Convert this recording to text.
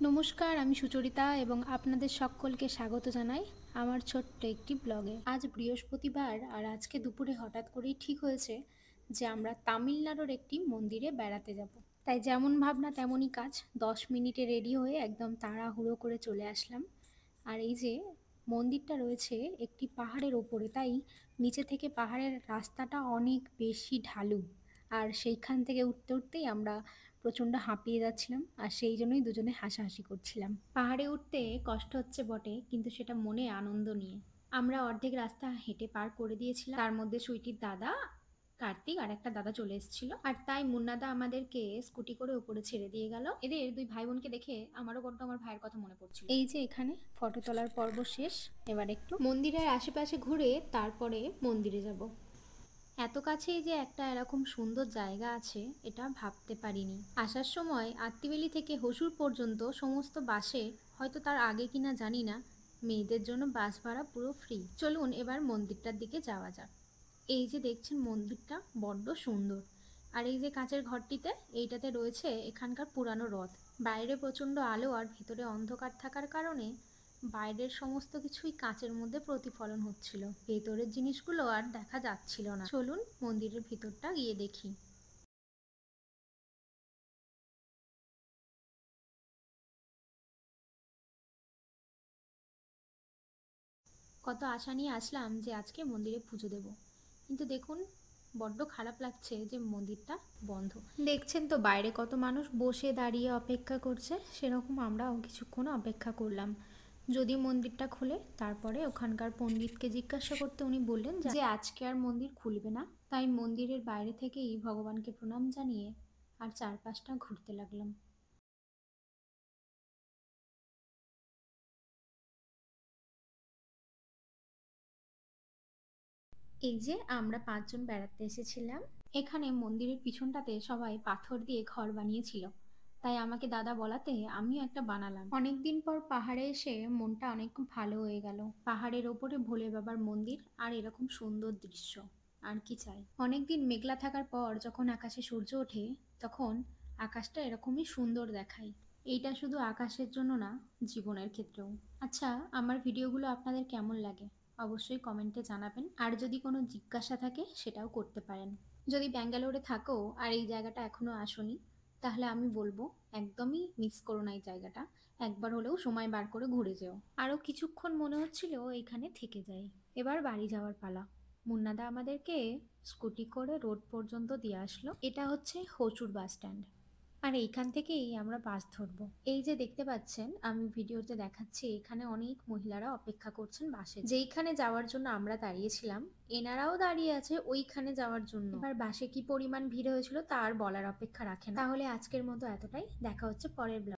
নমস্কার, আমি সুচরিতা এবং আপনাদের সকলকে স্বাগত জানাই আমার ছোট্ট একটি ব্লগে। আজ বৃহস্পতিবার আর আজকে দুপুরে হঠাৎ করেই ঠিক হয়েছে যে আমরা তামিলনাড়ুর একটি মন্দিরে বেড়াতে যাব। তাই যেমন ভাবনা তেমনই কাজ, 10 মিনিটে রেডি হয়ে একদম তাড়াহুড়ো করে চলে আসলাম। আর এই যে মন্দিরটা রয়েছে একটি পাহাড়ের ওপরে, তাই নিচে থেকে পাহাড়ের রাস্তাটা অনেক বেশি ঢালু। আর সেইখান থেকে উঠতে উঠতেই আমরা প্রচণ্ড হাঁপিয়ে যাচ্ছিলাম, আর সেই জন্যই দুজনে হাসাহাসি করছিলাম। পাহাড়ে উঠতে কষ্ট হচ্ছে বটে, কিন্তু সেটা মনে আনন্দ নিয়ে। আমরা অর্ধেক রাস্তা হেঁটে পার করে দিয়েছিলাম, তার মধ্যে সুইটির দাদা কার্তিক আর একটা দাদা চলে এসেছিল, আর তাই মুন্নাদা আমাদেরকে স্কুটি করে উপরে ছেড়ে দিয়ে গেল। এদের দুই ভাই বোনকে দেখে আমারও বড্ড আমার ভাইয়ের কথা মনে পড়ছিল। এই যে এখানে ফটো তোলার পর্ব শেষ, এবার একটু মন্দিরের আশেপাশে ঘুরে তারপরে মন্দিরে যাব। এত কাছেই যে একটা এরকম সুন্দর জায়গা আছে এটা ভাবতে পারিনি। আসার সময় আত্তিবেলি থেকে হসুর পর্যন্ত সমস্ত বাসে, হয়তো তার আগে কিনা জানি না, মেয়েদের জন্য বাস ভাড়া পুরো ফ্রি। চলুন এবার মন্দিরটার দিকে যাওয়া যাক। এই যে দেখছেন মন্দিরটা বড্ড সুন্দর, আর এই যে কাঁচের ঘরটিতে এইটাতে রয়েছে এখানকার পুরানো রথ। বাইরে প্রচণ্ড আলো আর ভিতরে অন্ধকার থাকার কারণে বাইরের সমস্ত কিছুই কাঁচের মধ্যে প্রতিফলন হচ্ছিল, ভেতরের জিনিসগুলো আর দেখা যাচ্ছিল না। চলুন মন্দিরের ভিতরটা গিয়ে দেখি। কত আশা নিয়ে আসলাম যে আজকে মন্দিরে পুজো দেব, কিন্তু দেখুন বড্ড খারাপ লাগছে যে মন্দিরটা বন্ধ। দেখছেন তো বাইরে কত মানুষ বসে দাঁড়িয়ে অপেক্ষা করছে, সেরকম আমরাও কিছুক্ষণ অপেক্ষা করলাম যদি মন্দিরটা খুলে। তারপরে ওখানকার পণ্ডিতকে জিজ্ঞাসা করতে উনি বললেন যে আজকে আর মন্দির খুলবে না। তাই মন্দিরের বাইরে থেকেই ভগবানকে প্রণাম জানিয়ে আর চারপাশটা ঘুরতে লাগলাম। এই যে আমরা 5 জন বেড়াতে এসেছিলাম, এখানে মন্দিরের পিছনটাতে সবাই পাথর দিয়ে ঘর বানিয়েছিল, তাই আমাকে দাদা বলাতে আমিও একটা বানালাম। অনেকদিন পর পাহাড়ে এসে মনটা অনেক ভালো হয়ে গেল। পাহাড়ের ওপরে ভোলে বাবার মন্দির আর এরকম সুন্দর দৃশ্য, আর কি চাই। অনেকদিন মেঘলা থাকার পর যখন আকাশে সূর্য ওঠে তখন আকাশটা এরকমই সুন্দর দেখায়। এইটা শুধু আকাশের জন্য না, জীবনের ক্ষেত্রেও। আচ্ছা, আমার ভিডিওগুলো আপনাদের কেমন লাগে অবশ্যই কমেন্টে জানাবেন, আর যদি কোনো জিজ্ঞাসা থাকে সেটাও করতে পারেন। যদি ব্যাঙ্গালোরে থাকো আর এই জায়গাটা এখনো আসোনি, তাহলে আমি বলবো একদমই মিস করো না এই জায়গাটা, একবার হলেও সময় বার করে ঘুরে যেও। আরও কিছুক্ষণ মনে হচ্ছিল এইখানে থেকে যাই। এবার বাড়ি যাওয়ার পালা। মুন্নাদা আমাদেরকে স্কুটি করে রোড পর্যন্ত দিয়ে আসলো। এটা হচ্ছে হচুর বাস স্ট্যান্ড, আর এইখান থেকেই আমরা বাস ধরবো। এই যে দেখতে পাচ্ছেন আমি ভিডিওতে দেখাচ্ছি, এখানে অনেক মহিলারা অপেক্ষা করছেন বাসে। যেইখানে যাওয়ার জন্য আমরা দাঁড়িয়েছিলাম এনারাও দাঁড়িয়ে আছে ওইখানে যাওয়ার জন্য। এবার বাসে কি পরিমাণ ভিড় হয়েছিল তা আর বলার অপেক্ষা রাখে না। তাহলে আজকের মতো এতটাই, দেখা হচ্ছে পরের ব্লগে।